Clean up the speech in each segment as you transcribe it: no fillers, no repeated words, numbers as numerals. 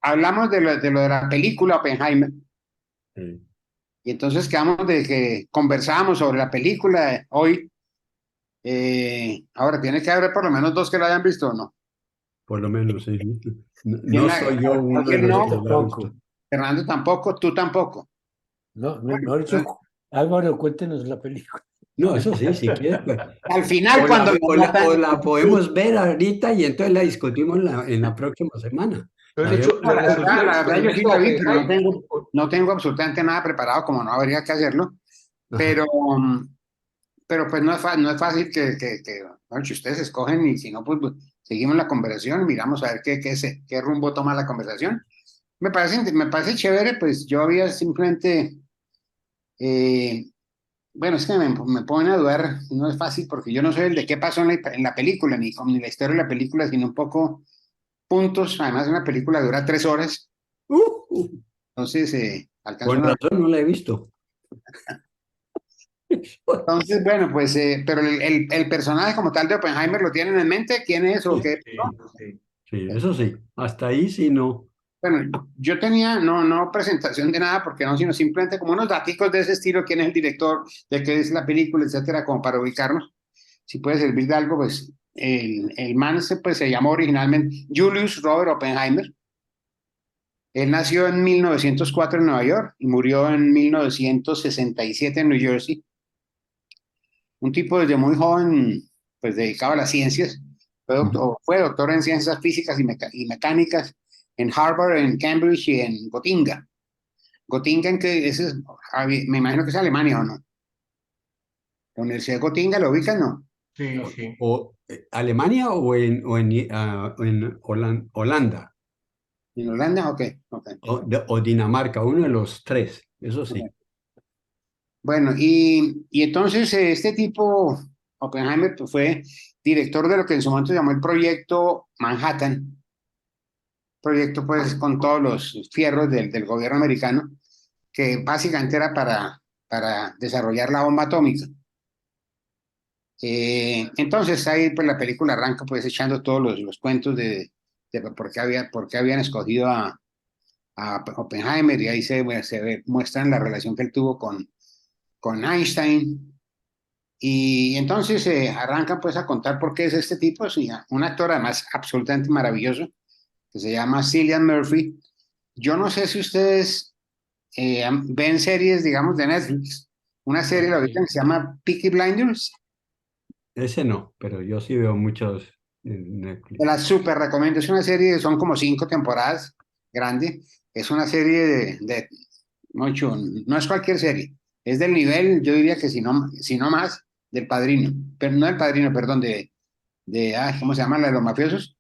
hablamos de lo de la película Oppenheimer, Sí, y entonces quedamos de que conversábamos sobre la película hoy. Ahora, tiene que haber por lo menos dos que la hayan visto, ¿o no? por lo menos, sí. No, ¿Quién no soy yo uno de Gabriel los no, que la ha visto. Tampoco. Fernando tampoco, tú tampoco. No, Bueno, mejor dicho, Álvaro, cuéntenos la película. No, eso sí, si quieres, pues. al final, cuando lo O matan, la podemos ver ahorita y entonces la discutimos en la próxima semana. Mejor La vemos. dicho, no, les resulta la verdad yo sí desprovista la vi, pero no Oppenheimer. tengo, no tengo absolutamente nada preparado, como no habría que hacerlo. Ajá. Pero, pero pues no es fácil bueno, si ustedes escogen y si no, pues seguimos la conversación y miramos a ver qué rumbo toma la conversación. Me parece chévere, pues yo había simplemente, eh, bueno, es que me ponen a dudar, no es fácil porque yo no sé el de qué pasó en la película, ni la historia de la película, sino un poco puntos. Además, una película dura 3 horas, Uh, entonces alcanzó con a... razón no la he visto. Entonces, bueno, pues, pero el personaje como tal de Oppenheimer lo tienen en mente, ¿quién es o Sí, qué? Sí, sí. sí, eso sí. Hasta ahí sí no. Bueno, yo tenía, no presentación de nada, porque no, sino simplemente como unos daticos de ese estilo, quién es el director, de qué es la película, etcétera, como para ubicarnos. Si puede servir de algo, pues el man se llamó originalmente Julius Robert Oppenheimer. Él nació en 1904 en Nueva York y murió en 1967 en New Jersey. Un tipo desde muy joven, pues dedicado a las ciencias. Ujú. Fue doctor en ciencias físicas y mecánicas en Harvard, en Cambridge y en Gotinga. Gottingen, que ese es, me imagino que es Alemania, ¿o no? La Universidad de Gotinga, ¿lo ubican, no? Sí, sí. ¿Alemania o en Holanda ¿En Holanda? Ok, ok. o Dinamarca? Uno de los tres, eso sí. Bueno, y entonces este tipo, Oppenheimer, pues, fue director de lo que en su momento se llamó el Proyecto Manhattan, proyecto pues con todos los fierros del gobierno americano, que básicamente era para desarrollar la bomba atómica. Entonces ahí pues la película arranca pues echando todos los cuentos de por qué habían escogido a Oppenheimer, y ahí muestran la relación que él tuvo con Einstein. Y entonces arrancan pues a contar por qué es este tipo, sí, un actor además absolutamente maravilloso, que se llama Cillian Murphy. Yo no sé si ustedes ven series, digamos, de Netflix. Una serie la ahorita Sí. que se llama Peaky Blinders. Ese no, pero yo sí veo muchos en Te Netflix. la súper recomiendo. Es una serie, son como 5 temporadas, grande. Es una serie mucho, no es cualquier serie. Es del nivel, yo diría que si no más, del Padrino. Pero no del Padrino, perdón, ¿cómo se llama? La de los mafiosos.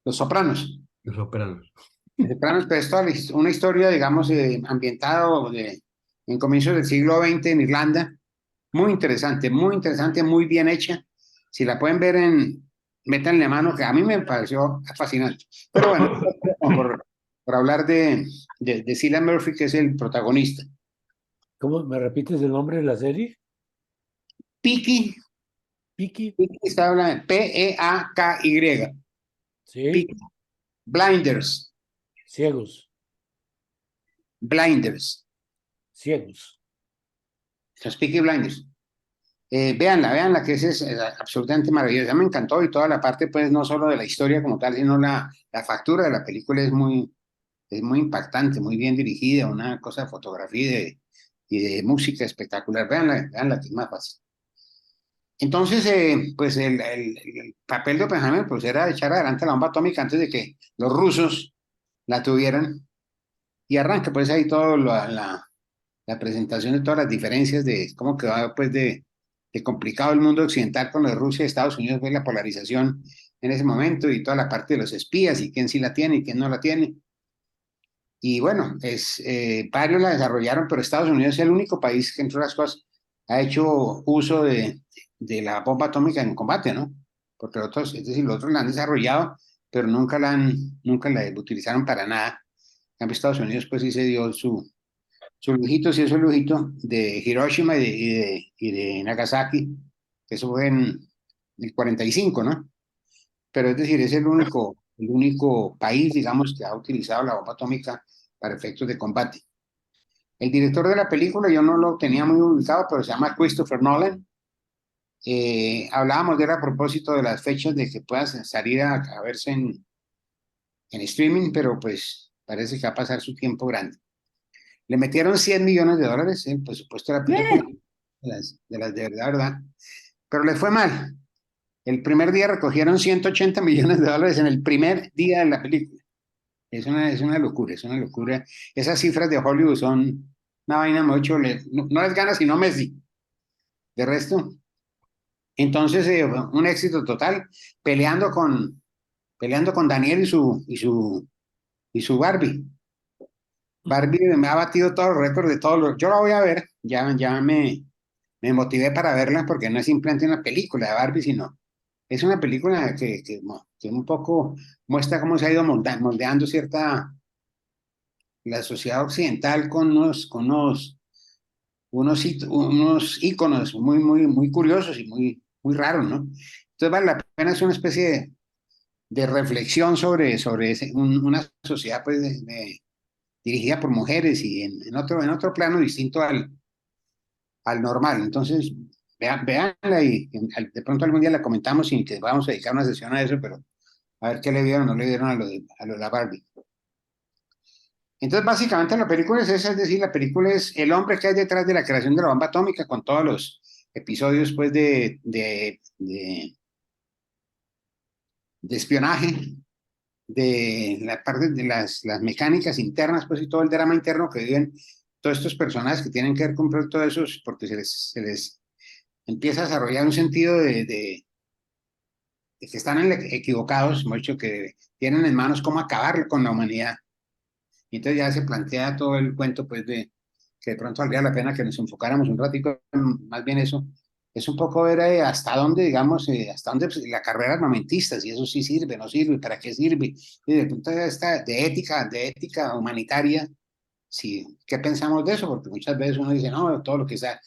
Los Sopranos. Los Sopranos. Los Sopranos, pero es toda una historia, digamos, ambientada en comienzos del siglo XX en Irlanda. Muy interesante, muy bien hecha. Si la pueden ver métanle mano, que a mí me pareció fascinante. Pero bueno, por hablar de Cillian Murphy, que es el protagonista. ¿Cómo me repites el nombre de la serie? Peaky, Piki. Peaky está hablando, Peaky, Sí, Peaky Blinders, ciegos, Blinders, ciegos. los Peaky Blinders. Véanla, que es absolutamente maravillosa. Me encantó, y toda la parte, pues, no solo de la historia como tal, sino la factura de la película es muy impactante, muy bien dirigida, una cosa de fotografía y de música espectacular. Véanla, que es más fácil. Entonces, pues el papel de Oppenheimer pues, era echar adelante la bomba atómica antes de que los rusos la tuvieran. Y arranca pues ahí toda la presentación de todas las diferencias de cómo quedaba pues de complicado el mundo occidental con lo de Rusia y Estados Unidos, pues la polarización en ese momento, y toda la parte de los espías y quién sí la tiene y quién no la tiene. Y bueno, varios la desarrollaron, pero Estados Unidos es el único país que, entre otras cosas, ha hecho uso de la bomba atómica en combate, ¿no? Porque es decir, los otros la han desarrollado, pero nunca la utilizaron para nada. En cambio, Estados Unidos, pues sí se dio su lujito, sí, es el lujito de Hiroshima y de Nagasaki. Eso fue en el 45, ¿no? Pero es decir, es el único. el único país, digamos, que ha utilizado la bomba atómica para efectos de combate. El director de la película, yo no lo tenía muy ubicado, pero se llama Christopher Nolan. Hablábamos de él a propósito de las fechas de que pueda salir a verse en streaming, pero pues parece que va a pasar su tiempo grande. Le metieron $100 millones, el presupuesto de la película, de verdad, pero le fue mal. El primer día recogieron $180 millones en el primer día de la película. Es una locura, es una locura. Esas cifras de Hollywood son una vaina mucho, no les gana sino Messi. De resto, entonces un éxito total, peleando con Daniel y su Barbie. Barbie me ha batido todos los récords de todos los. Yo la voy a ver, ya me motivé para verla porque no es simplemente una película de Barbie, sino es una película que un poco muestra cómo se ha ido moldeando la sociedad occidental con unos íconos muy curiosos y muy raros, ¿no? Entonces vale la pena, es una especie de reflexión sobre una sociedad pues, dirigida por mujeres y en otro plano distinto al normal. Entonces, veanla y de pronto algún día la comentamos y que vamos a dedicar una sesión a eso, pero a ver qué le vieron o no le vieron a lo de la Barbie. Entonces, básicamente la película es esa, es decir, la película es el hombre que hay detrás de la creación de la bomba atómica con todos los episodios pues de espionaje, de la parte de las mecánicas internas, pues y todo el drama interno que viven todos estos personajes que tienen que ver con todo eso, porque se les empieza a desarrollar un sentido de que están equivocados, mucho que tienen en manos cómo acabar con la humanidad. Y entonces ya se plantea todo el cuento, pues, de que de pronto valdría la pena que nos enfocáramos un ratito en más bien eso. Es un poco ver hasta dónde, digamos, hasta dónde pues, la carrera armamentista, si eso sí sirve, no sirve, para qué sirve. Y de punto de vista de ética humanitaria, sí, ¿qué pensamos de eso? Porque muchas veces uno dice, no, todo lo que sea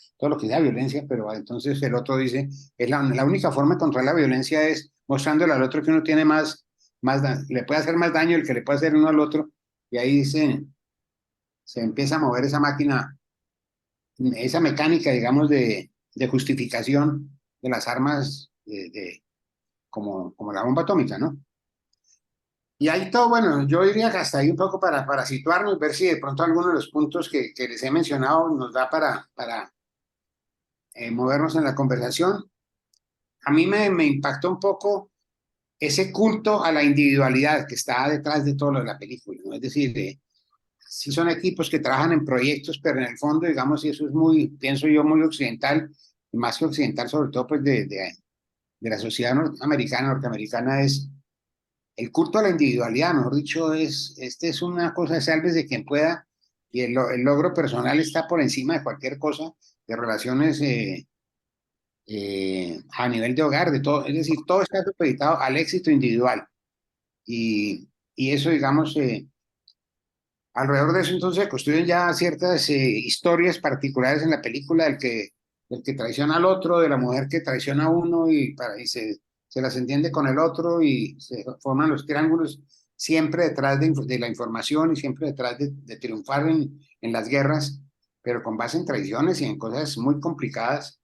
violencia, pero entonces el otro dice, la única forma de controlar la violencia es mostrándole al otro que uno tiene le puede hacer más daño el que le puede hacer uno al otro, y ahí se empieza a mover esa máquina, esa mecánica, digamos, de justificación de las armas como la bomba atómica, ¿no? Y ahí todo, bueno, yo diría que hasta ahí un poco para situarnos, ver si de pronto alguno de los puntos que les he mencionado nos da para movernos en la conversación. A mí me impactó un poco ese culto a la individualidad que está detrás de todo lo de la película, ¿no? Es decir, sí son equipos que trabajan en proyectos, pero en el fondo, digamos, y eso es pienso yo, muy occidental, y más que occidental, sobre todo pues de la sociedad norteamericana, es el culto a la individualidad, mejor dicho, es una cosa, salves de quien pueda, y el logro personal está por encima de cualquier cosa, de relaciones a nivel de hogar, de todo, es decir, todo está supeditado al éxito individual. Y eso, digamos, alrededor de eso entonces se construyen ya ciertas historias particulares en la película del que traiciona al otro, de la mujer que traiciona a uno y se las entiende con el otro y se forman los triángulos siempre detrás de la información y siempre detrás de triunfar en las guerras, pero con base en traiciones y en cosas muy complicadas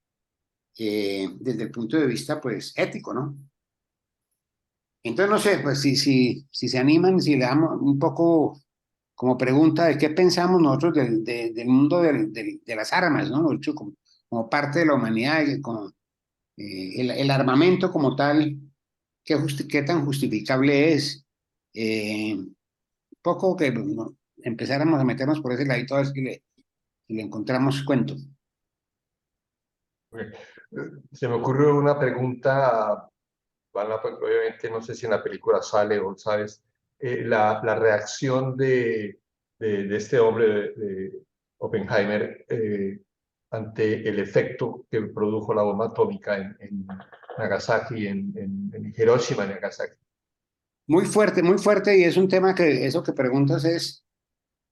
desde el punto de vista pues ético, ¿no? Entonces, no sé, pues si se animan, si le damos un poco como pregunta de qué pensamos nosotros del mundo de las armas, ¿no? Hecho, como parte de la humanidad, el armamento como tal, qué tan justificable es. Un poco que bueno, empezáramos a meternos por ese ladito a ver si le encontramos cuento. Se me ocurrió una pregunta, obviamente no sé si en la película sale o sabes, la reacción de este hombre, de Oppenheimer, ante el efecto que produjo la bomba atómica en Nagasaki, en Hiroshima y Nagasaki. Muy fuerte, y es un tema que eso que preguntas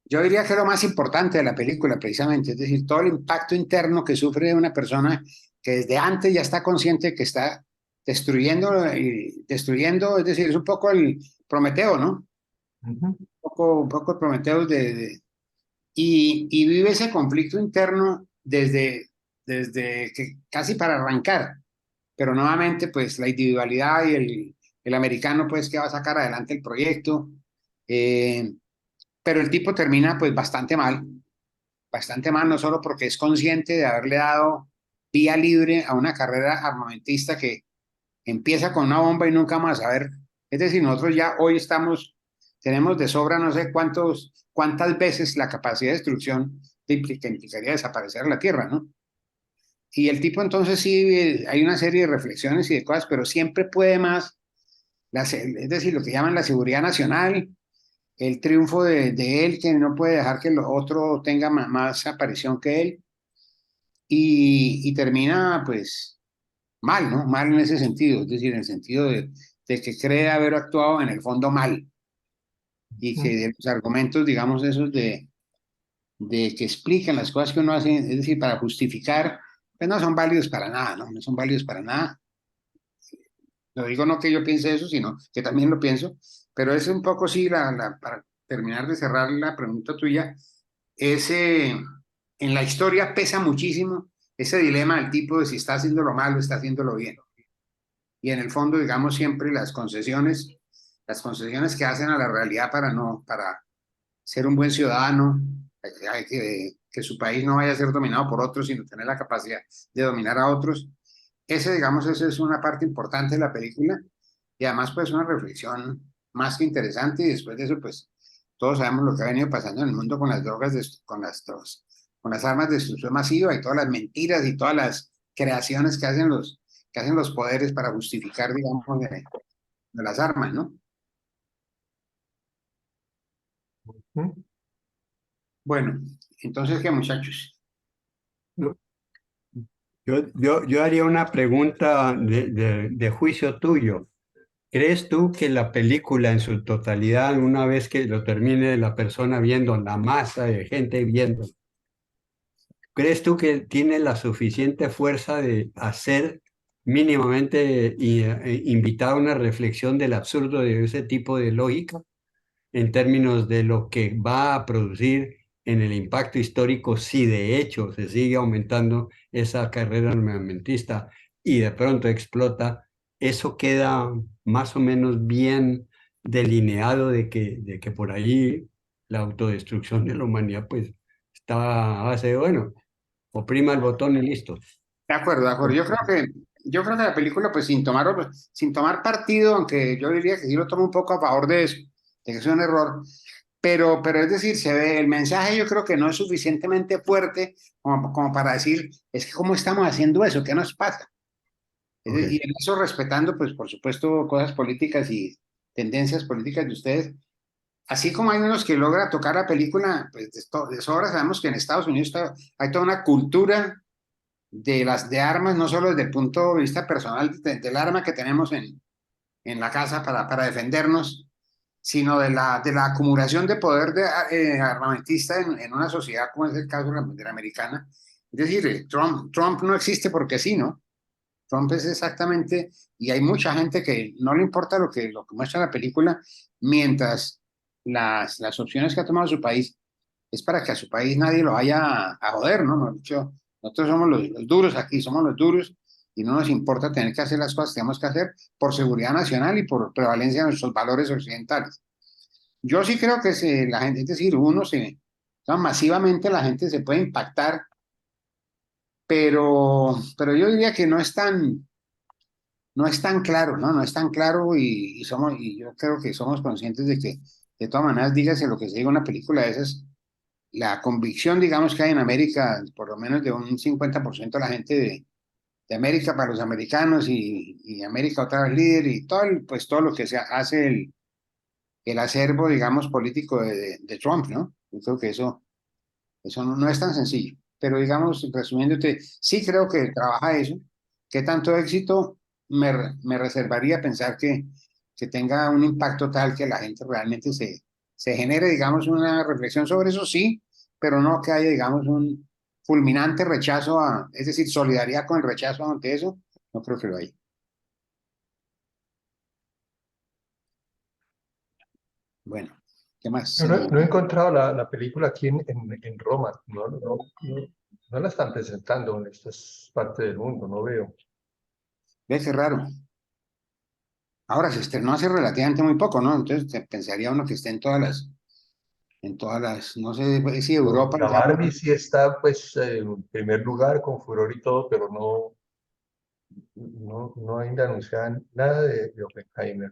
yo diría que es lo más importante de la película, precisamente, es decir, todo el impacto interno que sufre una persona que desde antes ya está consciente que está destruyendo, es decir, es un poco Prometeo, ¿no? Ujú. Un poco Prometeo y vive ese conflicto interno desde que casi para arrancar, pero nuevamente pues la individualidad y el americano pues que va a sacar adelante el proyecto, eh, pero el tipo termina pues bastante mal, no solo porque es consciente de haberle dado vía libre a una carrera armamentista que empieza con una bomba y nunca más a ver, es decir, nosotros ya hoy tenemos de sobra no sé cuántas veces la capacidad de destrucción que implicaría desaparecer la Tierra, ¿no? Y el tipo entonces sí, hay una serie de reflexiones y de cosas, pero siempre puede más, es decir, lo que llaman la seguridad nacional, el triunfo de él, que no puede dejar que el otro tenga más aparición que él, y termina pues mal, ¿no? Mal en ese sentido, es decir, en el sentido de que cree haber actuado en el fondo mal, y que de los argumentos, digamos, esos de que explican las cosas que uno hace, es decir, para justificar, pues no son válidos para nada, ¿no? No son válidos para nada. Lo digo no que yo piense eso, sino que también lo pienso, pero es un poco, sí, para terminar de cerrar la pregunta tuya, ese, en la historia pesa muchísimo ese dilema del tipo de si está haciendo lo malo o está haciendo lo bien. Y en el fondo, digamos, siempre las concesiones que hacen a la realidad para ser un buen ciudadano, que su país no vaya a ser dominado por otros, sino tener la capacidad de dominar a otros. Digamos, esa es una parte importante de la película y además pues una reflexión más que interesante y después de eso pues todos sabemos lo que ha venido pasando en el mundo con las drogas, con las armas de destrucción masiva y todas las mentiras y todas las creaciones que hacen los poderes para justificar, digamos, de las armas, ¿no? Ujú. Bueno, entonces, ¿qué muchachos? No, yo haría una pregunta de juicio tuyo. ¿Crees tú que la película en su totalidad, una vez que lo termine la persona viendo, la masa de gente viendo, crees tú que tiene la suficiente fuerza de hacer mínimamente invitar a una reflexión del absurdo de ese tipo de lógica en términos de lo que va a producir en el impacto histórico si de hecho se sigue aumentando esa carrera armamentista y de pronto explota? Eso queda más o menos bien delineado de que por ahí la autodestrucción de la humanidad pues está a base de, bueno, oprima el botón y listo. De acuerdo, de acuerdo. Yo creo que la película, pues sin tomar partido, aunque yo diría que sí lo tomo un poco a favor de eso, de que es un error, pero es decir, se ve, el mensaje yo creo que no es suficientemente fuerte como para decir, es que cómo estamos haciendo eso, ¿qué nos pasa? Y Ok. en eso respetando, pues por supuesto, cosas políticas y tendencias políticas de ustedes, así como hay unos que logra tocar la película, pues de sobra sabemos que en Estados Unidos hay toda una cultura de armas, no solo desde el punto de vista personal del arma que tenemos en la casa para defendernos, sino de la acumulación de poder armamentista en una sociedad como es el caso de la americana. Es decir, Trump no existe porque sí, ¿no? Trump es exactamente, y hay mucha gente que no le importa lo que muestra la película, mientras las opciones que ha tomado su país es para que a su país nadie lo vaya a joder, ¿no? Mejor dicho, nosotros somos los duros aquí, somos los duros y no nos importa tener que hacer las cosas que tenemos que hacer por seguridad nacional y por prevalencia de nuestros valores occidentales. Yo sí creo que la gente, es decir, masivamente la gente se puede impactar, pero yo diría que no es tan claro, ¿no? No es tan claro y yo creo que somos conscientes de que, de todas maneras, dígase lo que se diga en una película de esas, la convicción, digamos, que hay en América, por lo menos de un 50% de la gente de América para los americanos y América otra vez líder y todo, pues todo lo que se hace el acervo, digamos, político de Trump, ¿no? Yo creo que eso no es tan sencillo. Pero digamos, resumiéndote, sí creo que trabaja eso. ¿Qué tanto éxito me reservaría pensar que tenga un impacto tal que la gente realmente se genere, digamos, una reflexión sobre eso? Sí, pero no que haya, digamos, un fulminante rechazo es decir, solidaridad con el rechazo ante eso, no creo que lo haya. Bueno, ¿qué más? No he encontrado la película aquí en Roma. No la están presentando en estas partes del mundo, no veo. Ve qué raro. Ahora se estrenó hace relativamente muy poco, ¿no? Entonces pensaría uno que esté no sé si No, Europa, la Barbie sí está pues en primer lugar con furor y todo, pero no ainda anuncian nada de Oppenheimer.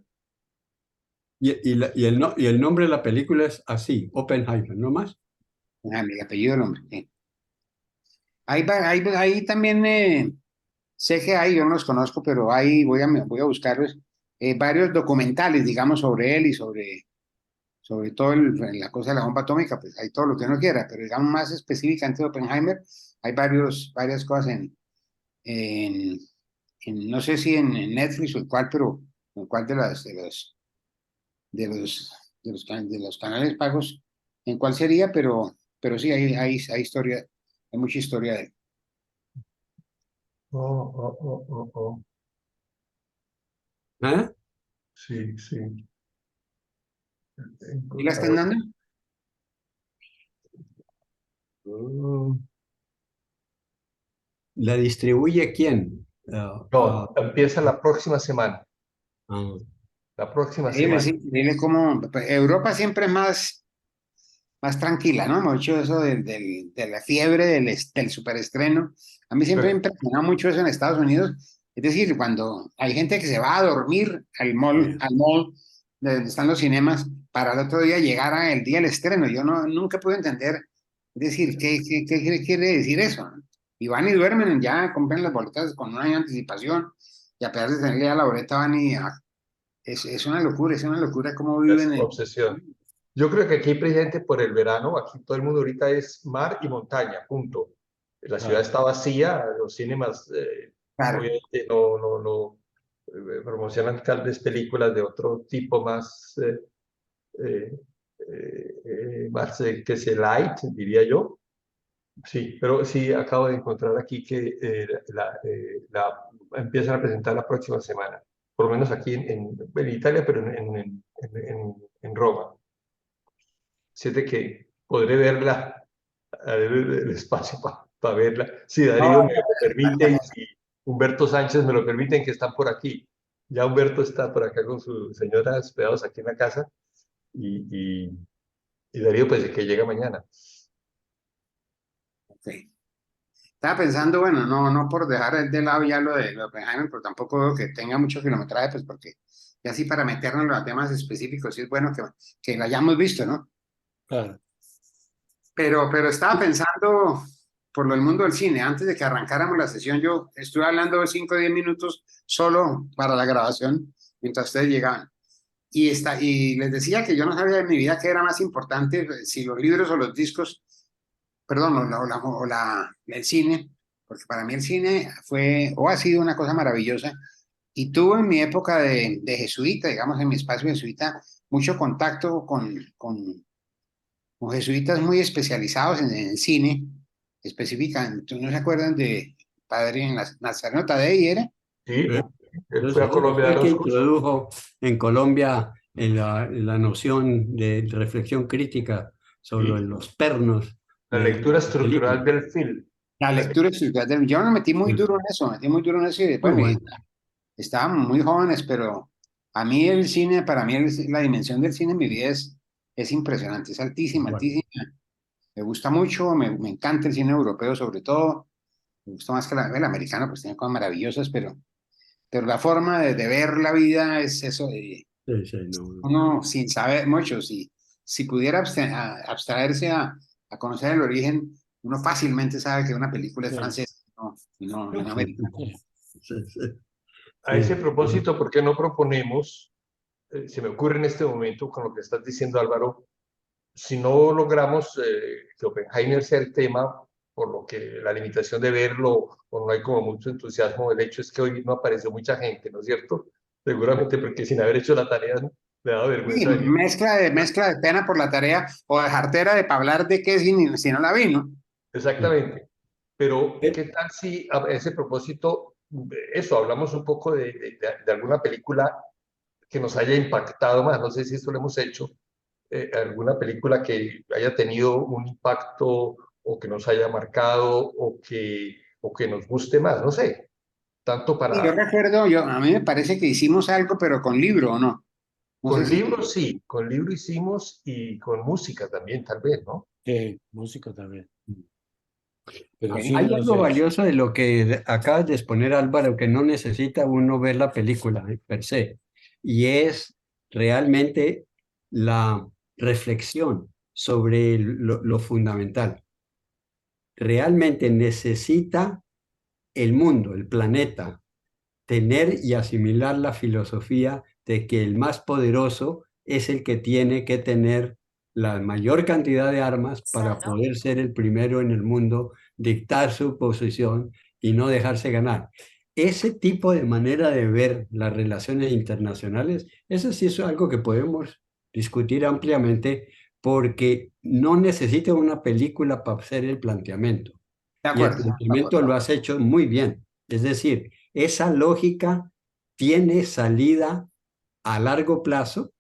Y el nombre de la película es así, Oppenheimer, ¿no más? mi apellido del hombre. Sí. Ahí también sé que hay, yo no los conozco, pero ahí voy a buscarlos, varios documentales, digamos, sobre él y sobre todo la cosa de la bomba atómica, pues hay todo lo que uno quiera, pero digamos más específicamente de Oppenheimer, hay varias cosas en, no sé si en Netflix o en cuál, pero en cuál de los, de los canales pagos, en cuál sería, pero sí, hay historia, hay mucha historia de él. Oh. ¿Ah? Sí, sí. ¿Y la A están ver. dando? Mm, ¿La distribuye quién? No, empieza la próxima semana. Ah, La próxima Dile, semana. sí, dile cómo, pues, Europa siempre es más tranquila, ¿no? Hemos dicho eso de la fiebre del superestreno. A mí siempre me ha Pero, impresionado mucho eso en Estados Unidos. Es decir, cuando hay gente que se va a dormir al mall de donde están los cinemas, para el otro día llegar el día del estreno. Yo nunca pude entender, es decir, ¿qué quiere decir eso? Y van y duermen, ya compran las boletas con un año de anticipación, y a pesar de tener ya la boleta, es una locura cómo es viven una obsesión. Yo creo que aquí hay presente por el verano, aquí todo el mundo ahorita es mar y montaña, punto. La ciudad Claro. está vacía, los cinemas claro. obviamente no promocionan tal vez películas de otro tipo eh, más que se light, diría yo. Sí, pero sí acabo de encontrar aquí que empiezan a presentar la próxima semana, por lo menos aquí en Italia, pero en Roma. Siete que podré verla, a ver el espacio para verla. Si Darío me lo permite y si Humberto Sánchez me lo permiten, que están por aquí. Ya Humberto está por acá con su señora hospedados aquí en la casa y, y, y Darío pues que llega mañana. Ok. Estaba pensando, bueno, no por dejar de lado ya lo de Oppenheimer, pero tampoco que tenga mucho kilometraje, pues porque ya así para meternos en los temas específicos, sí es bueno que lo hayamos visto, ¿no? Claro. Pero estaba pensando por lo del mundo del cine, antes de que arrancáramos la sesión, yo estuve hablando 5 o 10 minutos solo para la grabación, mientras ustedes llegaban. Y les decía que yo no sabía en mi vida qué era más importante, si los libros o los discos, perdón, el cine, porque para mí el cine fue o ha sido una cosa maravillosa y tuve en mi época de jesuita, digamos, en mi espacio jesuita, mucho contacto con jesuitas muy especializados en cine, específicamente, ¿no se acuerdan de Padre Nazareno Tadei, era? Sí, sí, él sí, fue a sí. Colombia a Fue el dar que los cursos. introdujo en Colombia la noción de reflexión crítica sobre Sí, los pernos la de lectura la película. estructural del film. La La lectura espiritual del... Yo me metí muy duro en eso, metí muy duro en eso y Muy bueno, bueno. estábamos muy jóvenes, pero a mí el cine, para mí la dimensión del cine en mi vida es impresionante, es altísima, Bueno, altísima. Me gusta mucho, me encanta el cine europeo sobre todo, me gusta más que el americano, pues tiene cosas maravillosas, pero la forma de ver la vida es eso, sí, sí, no, no. uno sin saber mucho, si pudiera abstraerse a conocer el origen, uno fácilmente sabe que una película es Sí. francesa, ¿no? Y no Sí, americana. Sí. sí, sí, A ese sí. propósito, ¿por qué no proponemos, se me ocurre en este momento con lo que estás diciendo Álvaro, si no logramos que Oppenheimer sea el tema, por lo que la limitación de verlo o no hay como mucho entusiasmo, el hecho es que hoy no apareció mucha gente, ¿no es cierto? Seguramente porque sin haber hecho la tarea le da Sí, vergüenza venir. mezcla de pena por la tarea o de jartera de para hablar de qué si no la vi, ¿no? Exactamente. Pero, Eh, ¿qué tal si a ese propósito, eso, hablamos un poco de alguna película que nos haya impactado más? No sé si esto lo hemos hecho, alguna película que haya tenido un impacto o que nos haya marcado o que nos guste más, no sé, tanto Y yo para... recuerdo, a mí me parece que hicimos algo, pero con libro, ¿o no? No sé Con si, libros sí, con libro hicimos y con música también, tal vez, ¿no? Música también. Pero bueno, sí, Hay no algo sé. valioso de lo que acabas de exponer, Álvaro, que no necesita uno ver la película per se, y es realmente la reflexión sobre lo fundamental. Realmente necesita el mundo, el planeta, tener y asimilar la filosofía de que el más poderoso es el que tiene que tener la mayor cantidad de armas para poder ser el primero en el mundo, dictar su posición y no dejarse ganar. Ese tipo de manera de ver las relaciones internacionales, eso sí es algo que podemos discutir ampliamente porque no necesita una película para hacer el planteamiento. de Y el acuerdo, de planteamiento acuerdo. lo has hecho muy bien. Es decir, esa lógica tiene salida a largo plazo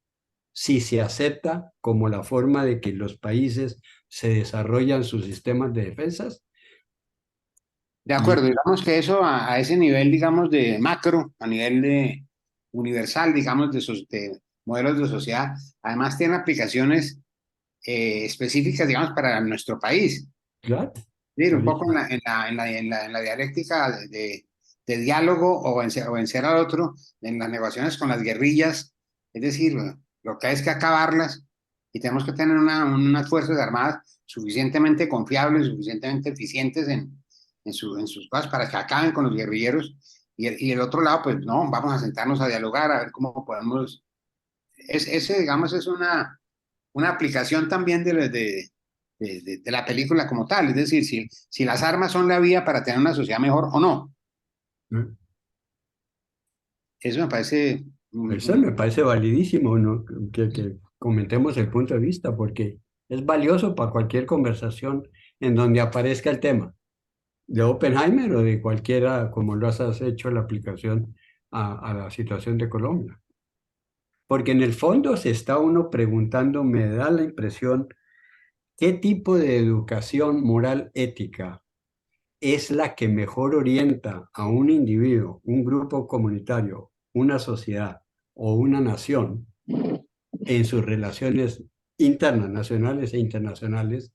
si se acepta como la forma de que los países se desarrollan sus sistemas de defensas. De Y acuerdo, digamos que eso a ese nivel, digamos, de macro, a nivel de universal, digamos, de modelos de sociedad, además tiene aplicaciones específicas, digamos, para nuestro país. claro, Es decir, un poco clarísimo. en la dialéctica de diálogo o vencer al otro, en las negociaciones con las guerrillas, es decir, lo que hay es que acabarlas y tenemos que tener unas fuerzas armadas suficientemente confiables, suficientemente eficientes en sus cosas para que acaben con los guerrilleros. Y el otro lado, pues no, vamos a sentarnos a dialogar, a ver cómo podemos. Ese, digamos, es una aplicación también de la película como tal, es decir, si las armas son la vía para tener una sociedad mejor o no. Eso me parece Eso me parece validísimo, ¿no? Que comentemos el punto de vista, porque es valioso para cualquier conversación en donde aparezca el tema de Oppenheimer o de cualquiera, como lo has hecho la aplicación a la situación de Colombia. Porque en el fondo se está uno preguntando, me da la impresión, ¿qué tipo de educación moral ética es la que mejor orienta a un individuo, un grupo comunitario, una sociedad o una nación en sus relaciones internas, nacionales e internacionales,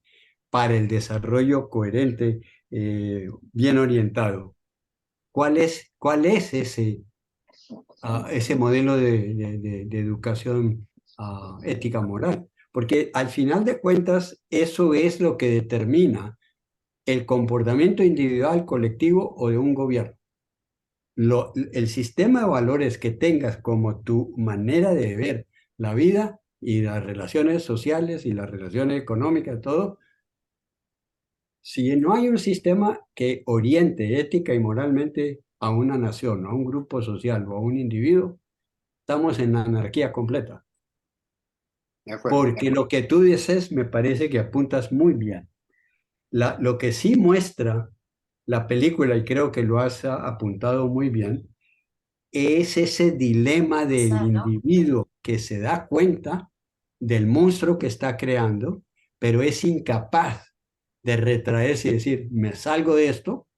para el desarrollo coherente, bien orientado? Cuál es ese modelo de educación ética moral? Porque al final de cuentas, eso es lo que determina el comportamiento individual, colectivo o de un gobierno. El sistema de valores que tengas como tu manera de ver la vida y las relaciones sociales y las relaciones económicas, todo, si no hay un sistema que oriente ética y moralmente a una nación, a un grupo social o a un individuo, estamos en anarquía completa. de acuerdo. Porque lo que tú dices me parece que apuntas muy bien. Lo que sí muestra la película, y creo que lo has apuntado muy bien, es ese dilema del individuo que se da cuenta del monstruo que está creando, pero es incapaz de retraerse y decir, me salgo de esto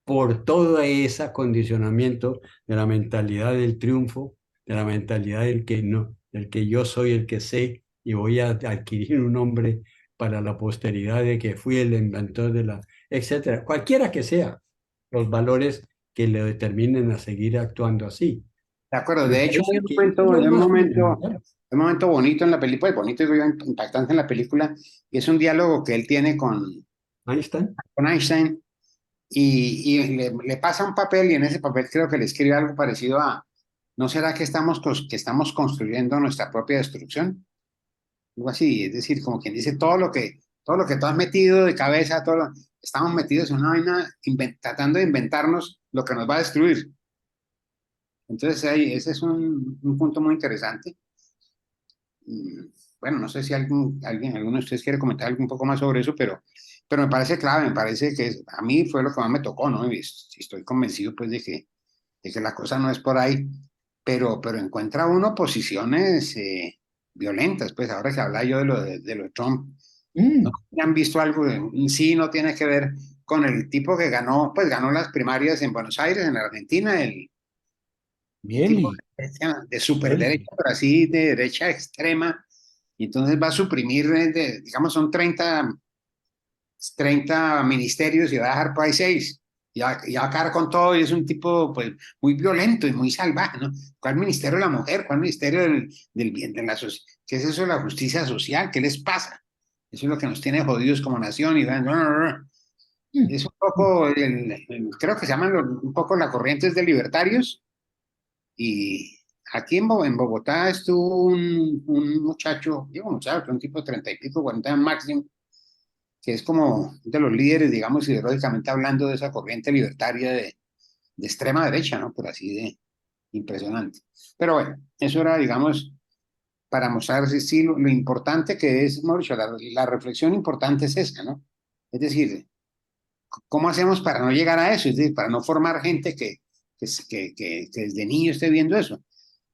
por todo ese acondicionamiento de la mentalidad del triunfo, de la mentalidad del que no, del que yo soy el que sé y voy a adquirir un nombre para la posteridad de que fui el inventor de la, etcétera. Cualquiera que sea los valores que le determinen a seguir actuando así. De acuerdo. Me De hecho, parece que eso es lo hay más fundamental. un momento bonito en la película, bonito y impactante en la película, y es un diálogo que él tiene Einstein. con Einstein y le pasa un papel y en ese papel creo que le escribe algo parecido a, ¿no será que que estamos construyendo nuestra propia destrucción? Algo así, es decir, como quien dice, todo lo que tú has metido de cabeza, estamos metidos en una vaina tratando de inventarnos lo que nos va a destruir. Entonces, ahí, ese es un punto muy interesante. Mm, Bueno, no sé si alguno de ustedes quiere comentar algo un poco más sobre eso, pero me parece clave, me parece que a mí fue lo que más me tocó, ¿no? Y estoy convencido, pues, de que la cosa no es por ahí, pero encuentra uno posiciones violentas, pues ahora que hablaba yo de lo de Trump, Mm, ¿no han visto algo? Sí, no tiene que ver con el tipo que ganó, pues ganó las primarias en Buenos Aires, en Argentina, un tipo Mieli. de super derecha, Mieli. pero así de derecha extrema, y entonces va a suprimir, digamos, son 30 ministerios y va a dejar por ahí 6. Y va a acabar con todo y es un tipo pues muy violento y muy salvaje, ¿no? ¿Cuál ministerio de la mujer? ¿Cuál ministerio del bien, de la sociedad? ¿Qué es eso de la justicia social? ¿Qué les pasa? Eso es lo que nos tiene jodidos como nación y van, no, no, no. mm. Es un poco, creo que se llaman un poco la corriente de libertarios y aquí en Bogotá estuvo un muchacho, digo muchacho, un tipo de 30 y pico, 40 máximo, que es como de los líderes, digamos, ideológicamente hablando de esa corriente libertaria de extrema derecha, ¿no? Por así de impresionante. Pero bueno, eso era, digamos, para mostrar sí, lo importante que es, Mauricio, la reflexión importante es esa, ¿no? Es decir, ¿cómo hacemos para no llegar a eso? Es decir, para no formar gente que desde niño esté viendo eso.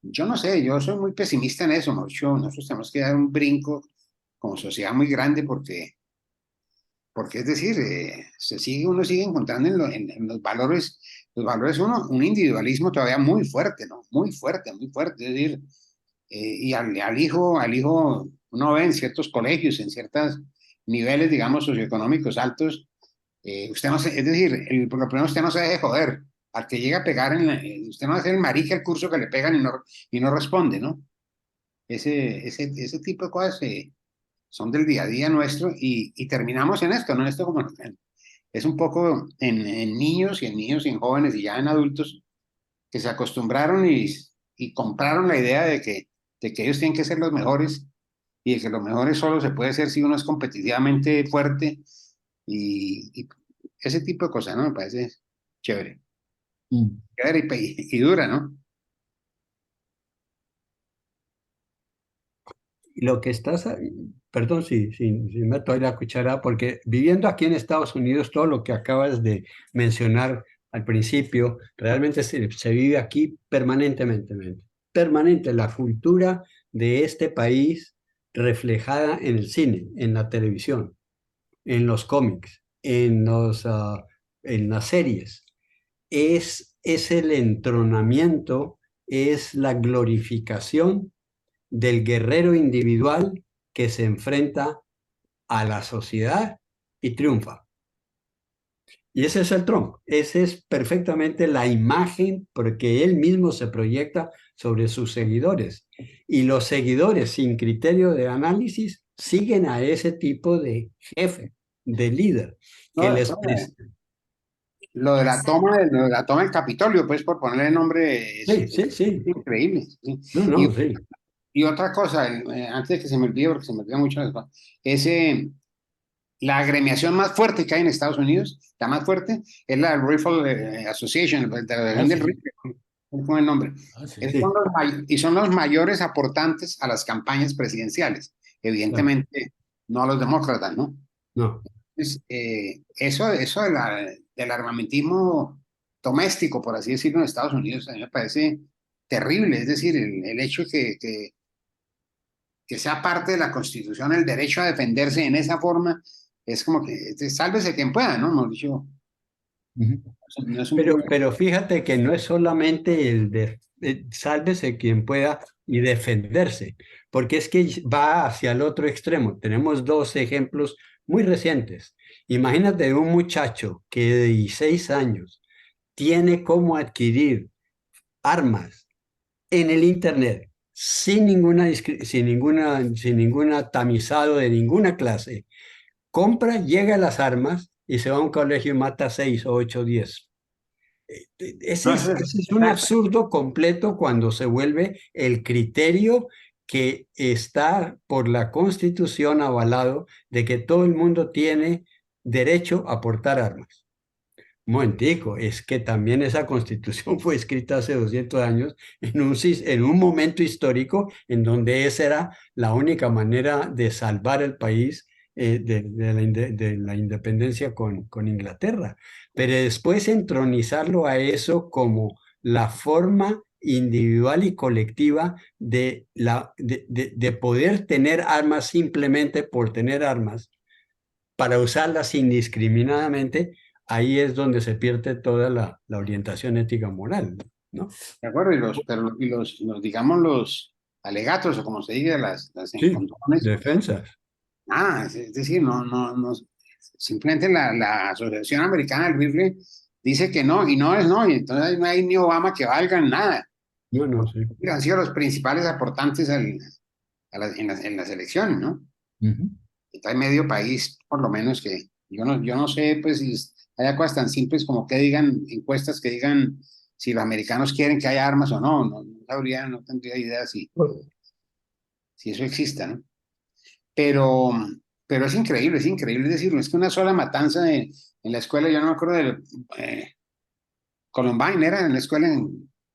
Yo no sé, yo soy muy pesimista en eso, Mauricio. Nosotros tenemos que dar un brinco como sociedad muy grande porque es decir, uno sigue encontrando en los valores uno, un individualismo todavía muy fuerte, ¿no? Muy fuerte, muy fuerte. Es decir, y al hijo, uno ve en ciertos colegios, en ciertos niveles, digamos, socioeconómicos altos, usted no se, es decir, por lo primero usted no se deje joder. Al que llega a pegar, usted no hace el marica el curso que le pegan y no responde, ¿no? Ese tipo de cosas son del día a día nuestro y terminamos en esto, ¿no? Esto como es un poco en niños y en niños y en jóvenes y ya en adultos que se acostumbraron y compraron la idea de que ellos tienen que ser los mejores y de que los mejores solo se puede ser si uno es competitivamente fuerte y ese tipo de cosas, ¿no? Me parece chévere. Mm. Chévere y dura, ¿no? Lo que estás, perdón si meto ahí la cuchara, porque viviendo aquí en Estados Unidos, todo lo que acabas de mencionar al principio, realmente se vive aquí permanentemente, permanente, la cultura de este país reflejada en el cine, en la televisión, en los cómics, en las series. Es el entronamiento, es la glorificación del guerrero individual que se enfrenta a la sociedad y triunfa. Y ese es el Trump, esa es perfectamente la imagen porque él mismo se proyecta sobre sus seguidores. Y los seguidores sin criterio de análisis siguen a ese tipo de jefe, de líder, que No, les... lo de la toma del Capitolio, pues por ponerle nombre, Sí, es sí, sí. increíble. ¿Sí? No, Y, no, sí. y otra cosa, antes de que se me olvide, porque se me olvida mucho, es la agremiación más fuerte que hay en Estados Unidos, la más fuerte, es la Rifle Association, de la Ah, Asociación del sí. Rifle, ¿cómo es el nombre? Ah, sí. Esos Sí, y son los mayores aportantes a las campañas presidenciales, claro. evidentemente no a los demócratas, ¿no? No. Eso del armamentismo doméstico, por así decirlo, en Estados Unidos, a mí me parece terrible. Es decir, el hecho que sea parte de la Constitución el derecho a defenderse en esa forma, es como que sálvese quien pueda, ¿no? Mauricio, Ujú. no es un problema. Pero fíjate que no es solamente el de sálvese quien pueda y defenderse, porque es que va hacia el otro extremo. Tenemos dos ejemplos muy recientes. Imagínate un muchacho que de 16 años tiene cómo adquirir armas en el Internet sin ninguna tamizado de ninguna clase. Compra, llega a las armas y se va a un colegio y mata 6 o 8 o 10. No, Ese es un absurdo completo cuando se vuelve el criterio que está por la Constitución avalado de que todo el mundo tiene derecho a portar armas. Un momentico, es que también esa Constitución fue escrita hace 200 años en un momento histórico en donde esa era la única manera de salvar el país de la independencia con Inglaterra. Pero después entronizarlo a eso como la forma individual y colectiva de poder tener armas simplemente por tener armas, para usarlas indiscriminadamente, ahí es donde se pierde toda la orientación ética moral, ¿no? ¿De acuerdo? Digamos, los alegatos, o como se diga, las Sí, encontrones, defensas. es decir, no, simplemente la Asociación Americana del Rifle dice que no, y no es no, y entonces no hay ni Obama que valgan nada. No, no, sí. Han sido los principales aportantes en las elecciones, ¿no? Ujú. Entonces, hay medio país, por lo menos, que yo no sé, pues, si hay cosas tan simples como que digan, encuestas que digan si los americanos quieren que haya armas o no, no sabría, no tendría idea si eso exista, ¿no? Pero, pero es increíble decirlo, es que una sola matanza en la escuela, yo no me acuerdo de Columbine, era en la escuela Ujú,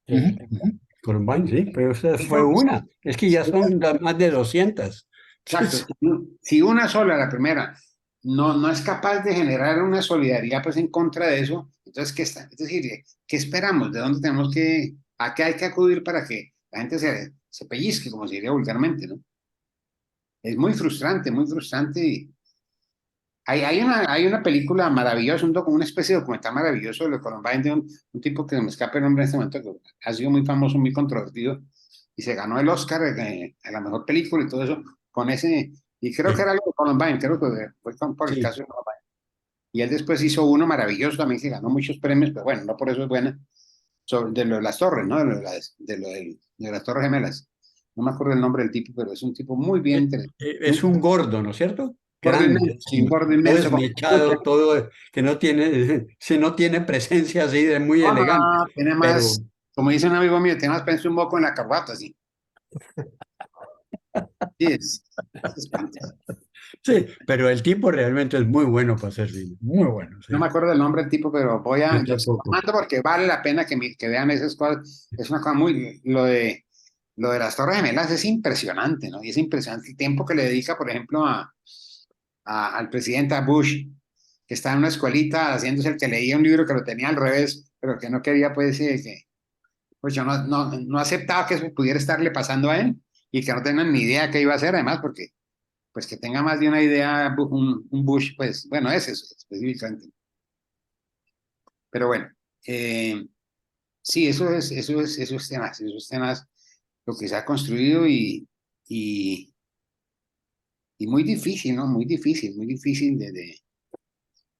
ujú. Columbine, sí, pero esa fue una. Es que ya son más de 200. exacto, si una sola, la primera, no es capaz de generar una solidaridad pues en contra de eso, entonces, ¿qué está? Es decir, ¿qué esperamos? ¿De dónde tenemos a qué hay que acudir para que la gente se pellizque, como se diría vulgarmente, ¿no? Es muy frustrante. Y hay una película maravillosa, una especie de documental maravilloso de lo Columbine, de un tipo que me escapa el nombre en este momento, que ha sido muy famoso, muy controvertido, y se ganó el Oscar a la mejor película y todo eso, con ese, y creo que Sí, era algo de Columbine, creo que fue por el sí. caso de Columbine. Y él después hizo uno maravilloso también, que ganó muchos premios, pero bueno, no por eso es buena, de lo de las torres, ¿no? De las Torres Gemelas. No me acuerdo el nombre del tipo, pero es un tipo muy bien interesante. Es un gordo, ¿no es cierto? Gordo Grande, inmenso, un sí, gordo todo inmenso. desmechado, todo que no tiene, si no tiene presencia así de muy elegante, Tiene pero más, como dice un amigo mío, tiene más pensar un poco en la corbata, sí. Sí, es espantoso. sí, pero el tipo realmente es muy bueno para hacer cine, muy bueno, No me sí. acuerdo el nombre del tipo, pero Yo yo se lo tampoco. mando porque vale la pena que vean esas cosas. Es una cosa lo de las Torres Gemelas es impresionante, ¿no? Y es impresionante el tiempo que le dedica, por ejemplo, al presidente Bush, que está en una escuelita haciéndose el que leía un libro que lo tenía al revés, pero que no quería, pues, pues yo no aceptaba que eso pudiera estarle pasando a él y que no tengan ni idea qué iba a hacer, además, porque pues que tenga más de una idea un Bush, pues bueno, ese es específicamente. Pero bueno, sí, esos temas, lo que se ha construido y, y muy difícil, ¿no? Muy difícil de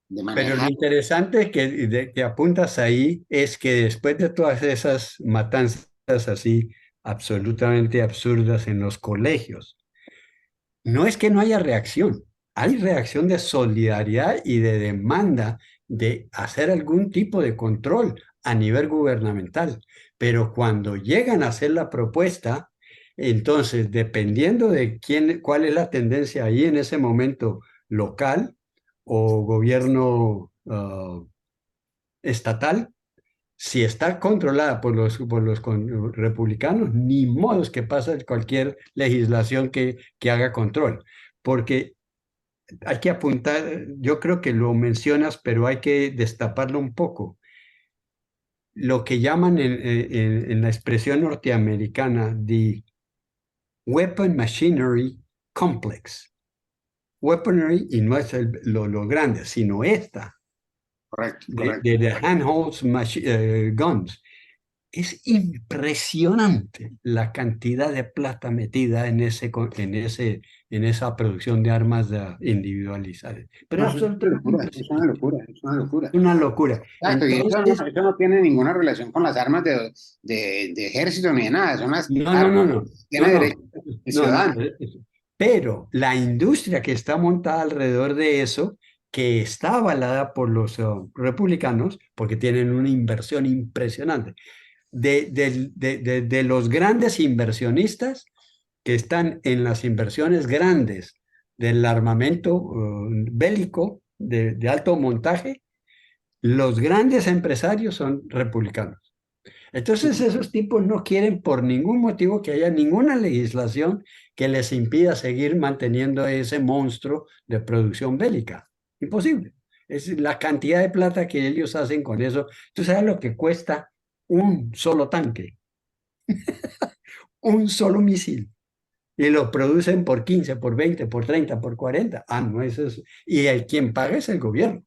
Pero lo manejar. interesante que apuntas ahí es que después de todas esas matanzas así absolutamente absurdas en los colegios, no es que no haya reacción, hay reacción de solidaridad y de demanda de hacer algún tipo de control a nivel gubernamental. Pero cuando llegan a hacer la propuesta, entonces, dependiendo de cuál es la tendencia ahí en ese momento local o gobierno estatal, si está controlada por los republicanos, ni modos que pase cualquier legislación que haga control, porque hay que apuntar, yo creo que lo mencionas, pero hay que destaparlo un poco. Lo que llaman en la expresión norteamericana the weapon machinery complex. Weaponry, y no es lo grande, sino esta, Correcto, de, correcto. de handheld guns. Es impresionante la cantidad de plata metida en esa producción de armas individualizadas. Pero No, es eso es una absolutamente locura, es una impresionante. locura, es una locura. Una locura. Exacto, y Entonces, eso no tiene ninguna relación con las armas de ejército ni de nada, son las no, no, armas no, no, que no, tiene no, derecho el no, no. ciudadano. Pero la industria que está montada alrededor de eso, que está avalada por los republicanos, porque tienen una inversión impresionante, de los grandes inversionistas que están en las inversiones grandes del armamento bélico de alto montaje, los grandes empresarios son republicanos. Entonces esos tipos no quieren por ningún motivo que haya ninguna legislación que les impida seguir manteniendo ese monstruo de producción bélica. Imposible. Es la cantidad de plata que ellos hacen con eso. ¿Tú sabes lo que cuesta un solo tanque? Un solo misil. Y lo producen por 15, por 20, por 30, por 40. Ah, no, eso es. Y el quien paga es el gobierno.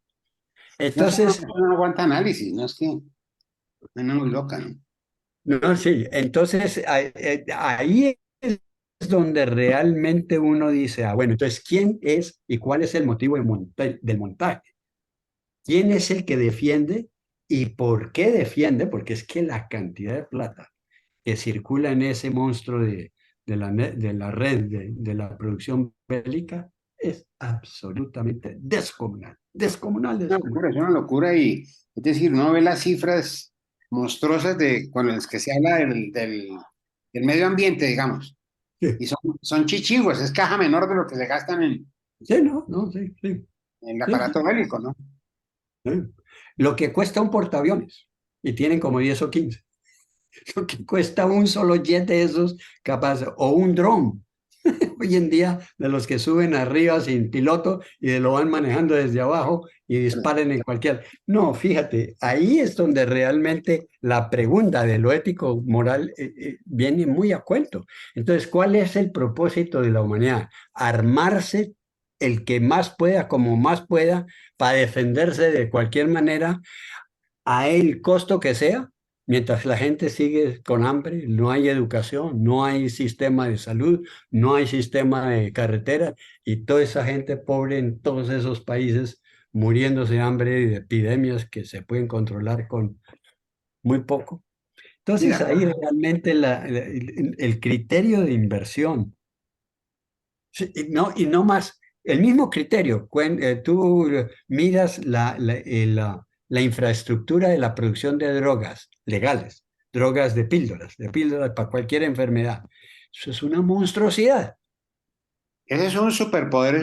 No, Entonces, no aguanta análisis, no es que no muy loca, ¿no? no, sí, entonces ahí es donde realmente uno dice, ah, bueno, entonces, ¿quién es y cuál es el motivo del montaje? ¿Quién es el que defiende y por qué defiende? Porque es que la cantidad de plata que circula en ese monstruo de la red de la producción bélica es absolutamente descomunal, descomunal, descomunal. Es una locura y es decir, uno ve las cifras monstruosas con las que se habla del medio ambiente, digamos, Sí, y son chichigos, es caja menor de lo que se gastan sí, no, no, sí, sí, en el sí, aparato sí. bélico, ¿no? Sí. Lo que cuesta un portaaviones y tienen como 10 o 15. Lo que cuesta un solo jet de esos, capaz, o un dron. Hoy en día, de los que suben arriba sin piloto y de lo van manejando desde abajo y disparen en cualquier. No, fíjate, ahí es donde realmente la pregunta de lo ético moral viene muy a cuento. Entonces, ¿cuál es el propósito de la humanidad? Armarse el que más pueda, como más pueda, para defenderse de cualquier manera a el costo que sea, mientras la gente sigue con hambre, no hay educación, no hay sistema de salud, no hay sistema de carretera y toda esa gente pobre en todos esos países muriéndose de hambre y de epidemias que se pueden controlar con muy poco. Sí, de Entonces ahí acuerdo. realmente el criterio de inversión, sí, y no más, el mismo criterio, tú miras la infraestructura de la producción de drogas legales, drogas de píldoras para cualquier enfermedad. Eso es una monstruosidad. Ese es un superpoder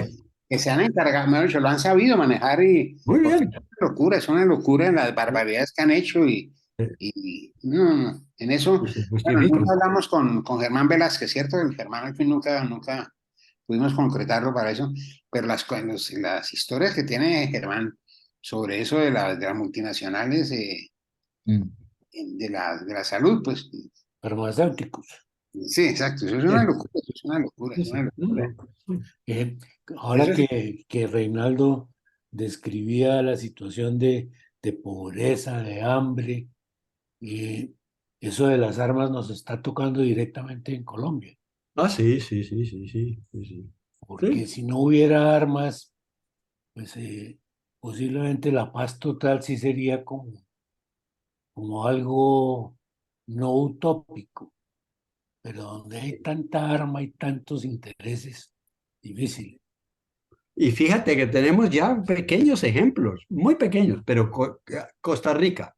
Sí, que se han encargado, mejor dicho, lo han sabido manejar muy porque bien. es una locura en las barbaridades que han hecho y no, en eso, Y se bueno, nunca justifican. hablamos con Germán Velázquez, ¿cierto? El Germán al fin nunca pudimos concretarlo para eso, pero las historias que tiene Germán sobre eso de las multinacionales, Mm. de la salud, pues Farmacéuticos. sí, exacto, eso es una Sí, locura, eso es una locura, sí, es una sí. No, locura. no, sí. Eh, Eso ahora es, que Reinaldo describía la situación de pobreza, de hambre, eh, eso de las armas nos está tocando directamente en Colombia, Ah, sí, sí, sí, sí, sí, sí, sí. porque Sí. si no hubiera armas, pues posiblemente la paz total sí sería como algo no utópico, pero donde hay tanta arma y tantos intereses, difícil. Y fíjate que tenemos ya pequeños ejemplos, muy pequeños, pero Costa Rica.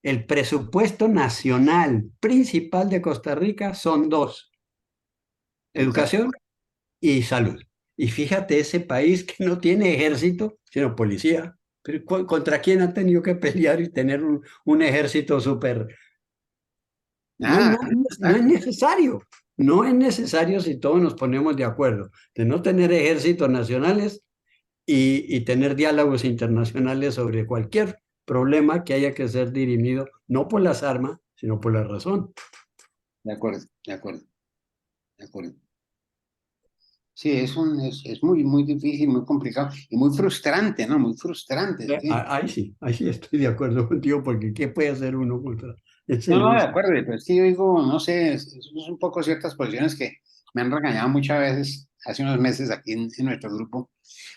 El presupuesto nacional principal de Costa Rica son dos, exacto. educación y salud. Y fíjate, ese país que no tiene ejército, sino policía. Pero ¿contra quién han tenido que pelear y tener un ejército súper? No, Nada, no es exacto. necesario. No es necesario si todos nos ponemos de acuerdo de no tener ejércitos nacionales y tener diálogos internacionales sobre cualquier problema que haya que ser dirimido, no por las armas, sino por la razón. De acuerdo, de acuerdo, de acuerdo. Sí, es muy difícil, muy complicado y muy frustrante, ¿no? Muy frustrante. Es que, Ahí sí estoy de acuerdo contigo, porque ¿qué puede hacer uno contra ese no, no, de monstruo? acuerdo, pero sí, yo digo, no sé, es un poco ciertas posiciones que me han regañado muchas veces, hace unos meses aquí en nuestro grupo.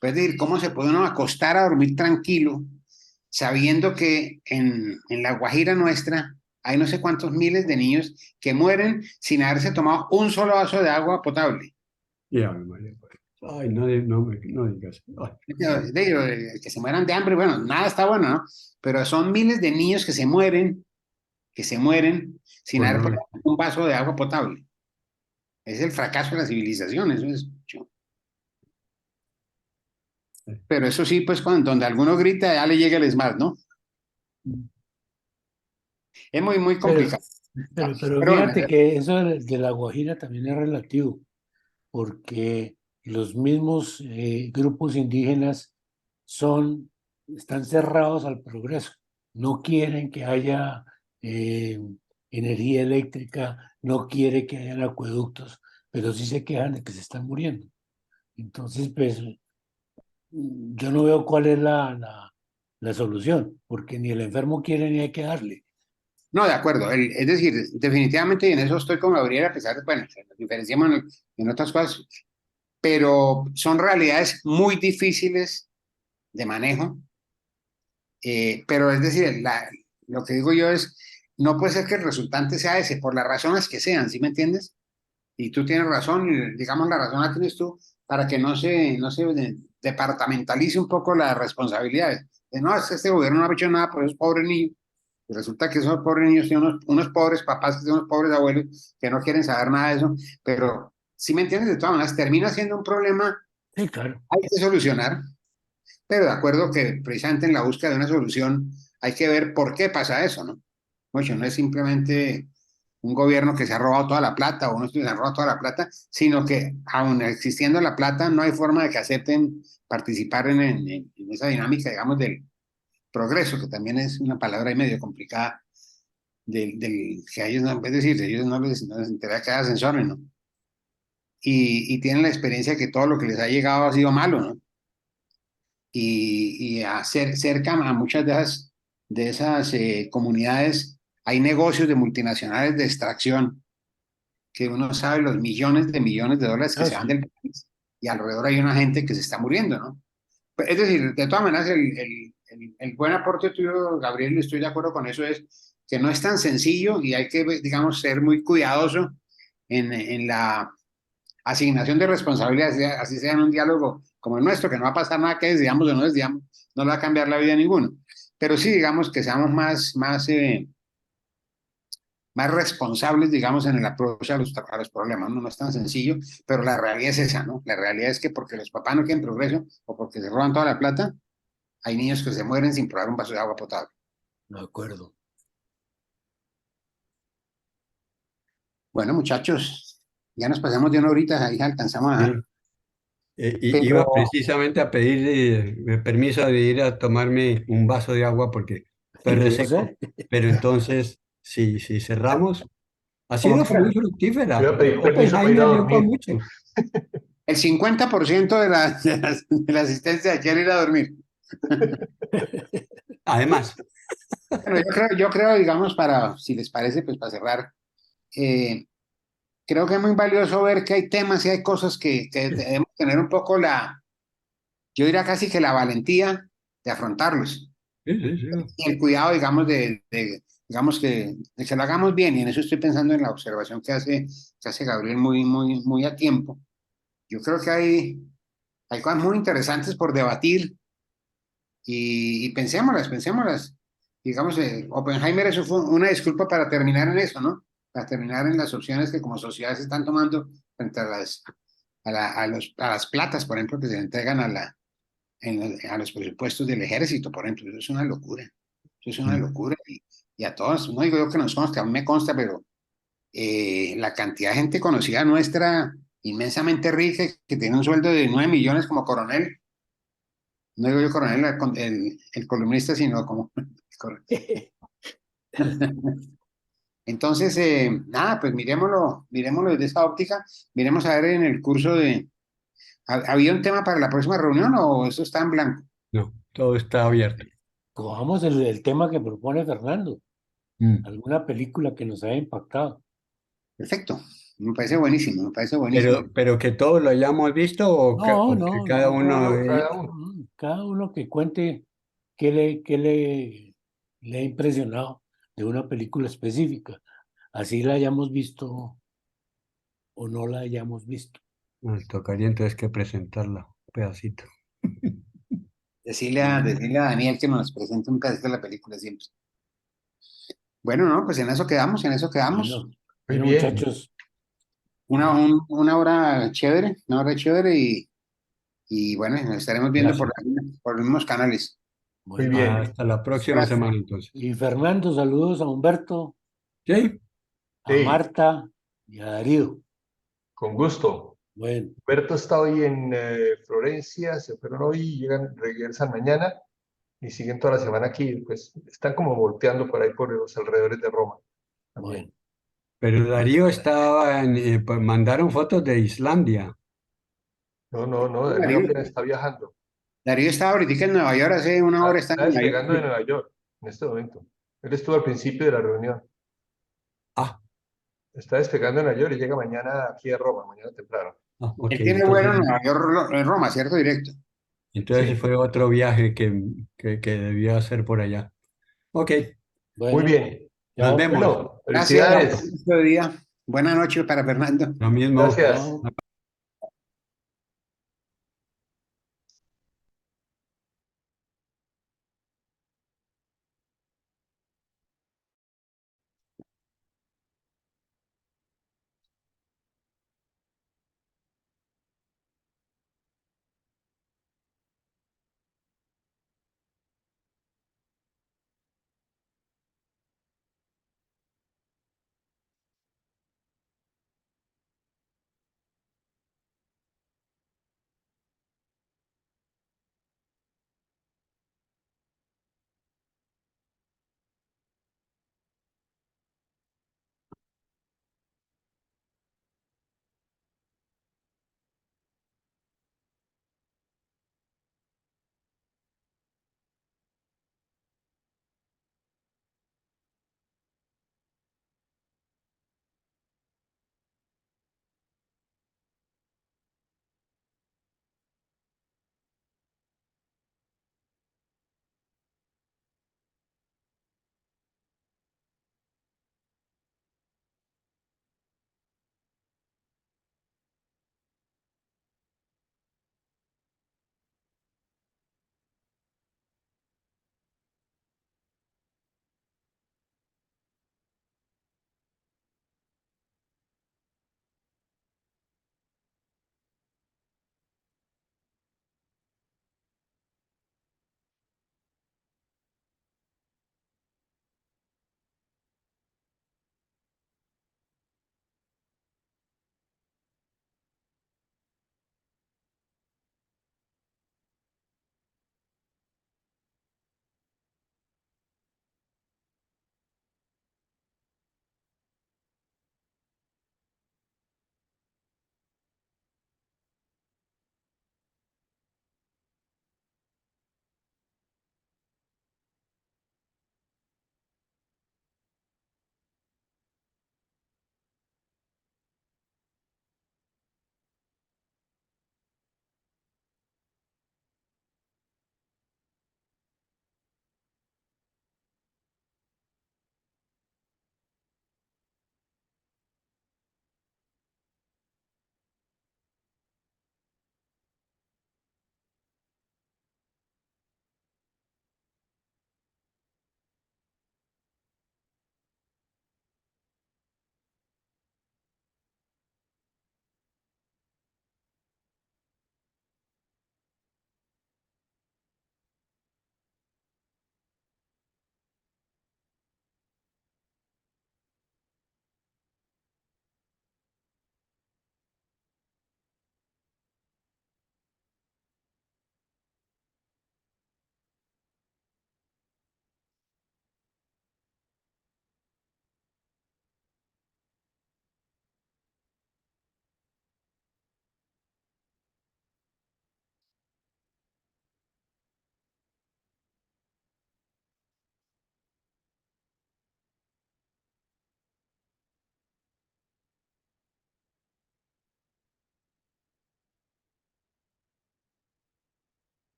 Pues decir, ¿cómo se puede uno acostar a dormir tranquilo sabiendo que en la Guajira nuestra hay no sé cuántos miles de niños que mueren sin haberse tomado un solo vaso de agua potable? Ya, María. Ay, no digas. Ay, Digo, que se mueran de hambre, bueno, nada está bueno, ¿no? Pero son miles de niños que se mueren sin por haber no. probado un vaso de agua potable. Es el fracaso de la civilización, eso es. Pero eso sí, pues cuando donde alguno grita, ya le llega el ESMAD, ¿no? Es muy Pero, complicado. pero Pero bueno, fíjate que eso de la Guajira también es relativo, porque los mismos grupos indígenas están cerrados al progreso, no quieren que haya eh, energía eléctrica, no quiere que haya acueductos, pero sí se quejan de que se están muriendo. Entonces, pues, yo no veo cuál es la solución, porque ni el enfermo quiere ni hay que darle. No, de acuerdo. Es decir, definitivamente y en eso estoy con Gabriel, a pesar de, bueno, nos diferenciamos en otras cosas, pero son realidades muy difíciles de manejo. Pero es decir, lo que digo yo es, no puede ser que el resultante sea ese, por las razones que sean, ¿sí me entiendes? Y tú tienes razón, y digamos la razón la tienes tú, para que no se departamentalice un poco las responsabilidades. No, es que este gobierno no ha hecho nada por esos pobres niños. Y resulta que esos pobres niños tienen unos pobres papás, que tienen unos pobres abuelos que no quieren saber nada de eso. Pero, ¿sí me entiendes? De todas maneras, termina siendo un problema, Sí, claro. hay que solucionar. Pero de acuerdo que precisamente en la búsqueda de una solución hay que ver por qué pasa eso, ¿no? Oye, no es simplemente un gobierno que se ha robado toda la plata o unos que se han robado toda la plata, sino que aun existiendo la plata no hay forma de que acepten participar en esa dinámica, digamos, del progreso, que también es una palabra ahí medio complicada, del que a ellos no, es decir, a ellos no les interesa que haya ascensores, ¿no? Y tienen la experiencia que todo lo que les ha llegado ha sido malo, ¿no? Y cerca a muchas de esas comunidades hay negocios de multinacionales de extracción que uno sabe los millones de dólares que Ah, se van sí. del país y alrededor hay una gente que se está muriendo, ¿no? Es decir, de todas maneras, el buen aporte tuyo, Gabriel, estoy de acuerdo con eso, es que no es tan sencillo y hay que, digamos, ser muy cuidadoso en la asignación de responsabilidades, así sea en un diálogo como el nuestro, que no va a pasar nada que desviamos o no desviamos, no le va a cambiar la vida a ninguno. Pero sí, digamos, que seamos más responsables, digamos, en el approach a los problemas, ¿no? No es tan sencillo, pero la realidad es esa, ¿no? La realidad es que porque los papás no quieren progreso o porque se roban toda la plata, hay niños que se mueren sin probar un vaso de agua potable. De acuerdo. Bueno, muchachos, ya nos pasamos de una horita, ahí alcanzamos Sí. a... Iba Pero, precisamente a pedir permiso de ir a tomarme un vaso de agua porque estoy Y yo reseco. sé. Pero entonces, si cerramos, ha como sido muy quiera, fructífera. Voy a pedir permiso para ir a Oppenheimer dio para dormir. mucho. el 50% de la asistencia quiere ir a dormir. Además, Bueno, yo creo, digamos, si les parece, pues para cerrar, eh, creo que es muy valioso ver que hay temas y hay cosas que debemos tener un poco yo diría casi que la valentía de afrontarlos. sí, sí, sí. Y el cuidado, digamos, digamos de que lo hagamos bien. Y en eso estoy pensando en la observación que hace Gabriel muy, muy, muy a tiempo. Yo creo que hay cosas muy interesantes por debatir y pensémoslas. Digamos, Oppenheimer, eso fue una disculpa para terminar en eso, ¿no? Para terminar en las opciones que como sociedad se están tomando frente a las platas, por ejemplo, que se le entregan a los presupuestos del ejército, por ejemplo. Eso es una locura. Eso es una Mm. locura. Y a todos, no digo yo que nos consta, a mí me consta, pero la cantidad de gente conocida nuestra, inmensamente rica, que tiene un sueldo de 9 millones como coronel, no digo yo coronel, el columnista, sino como... Entonces, nada, pues miremoslo desde esa óptica, miremos a ver en el curso ¿había un tema para la próxima reunión o eso está en blanco? No, todo está abierto. Cojamos el tema que propone Fernando, Mm. alguna película que nos haya impactado. Perfecto, me parece buenísimo, me parece buenísimo. Pero que todos lo hayamos visto No, o que no, cada no. uno No, de... cada uno. Cada uno que cuente qué le ha impresionado de una película específica, así la hayamos visto o no la hayamos visto. Nos tocaría entonces que presentarla, un pedacito. Decirle a Daniel que nos presente un pedacito de la película siempre. Bueno, no, pues en eso quedamos, en eso quedamos. Bueno, Muy bueno, bien. muchachos, Una hora chévere, una hora chévere y bueno, nos estaremos viendo por, Gracias. por los mismos canales. Muy bueno. bien. Hasta la próxima Gracias. semana entonces. Y Fernando, saludos a Humberto, Sí, a Sí, Marta y a Darío. con gusto. Bueno, Berto está hoy en Florencia, se fueron hoy, regresan mañana y siguen toda la semana aquí. Pues están como volteando por ahí por los alrededores de Roma. también. Bueno, Pero Darío estaba pues mandaron fotos de Islandia. No, no, no, Darío Darío, apenas está viajando. Darío estaba ahorita en Nueva York, hace una hora está Está en Nueva despegando de York. Nueva York en este momento. Él estuvo al principio de la reunión. Ah, Está despegando de Nueva York y llega mañana aquí a Roma, mañana temprano. ok, Él tiene vuelo en Nueva York, Roma, ¿cierto? Directo. entonces Sí, fue otro viaje que debió hacer por allá. Ok, muy bueno, bien. nos chao pues. vemos. Bueno, Gracias, felicidades. hasta otro día. Buenas noches para Fernando. Lo mismo. Gracias. Chao.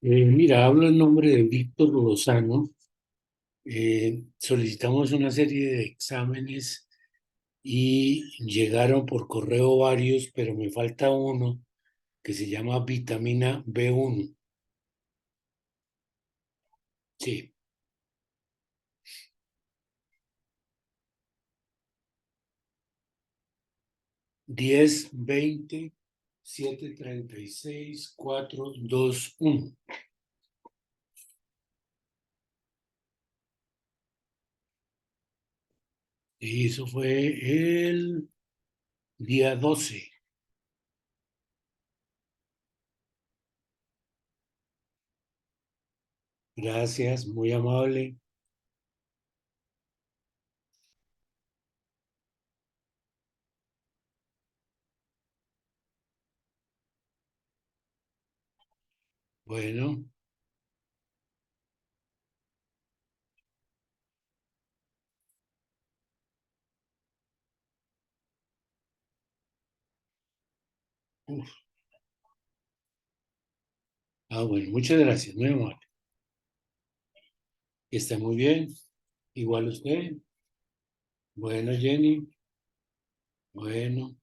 Mira, hablo en nombre de Víctor Lozano. Solicitamos una serie de exámenes y llegaron por correo varios, pero me falta uno que se llama vitamina B1. Sí, 10, 20, 7, 36, 4, 2, 1. Y eso fue el día 12. Gracias, muy amable. Bueno, uf. Bueno, muchas gracias, muy amable. Que esté muy bien. Igual usted. Bueno, Jenny. Bueno.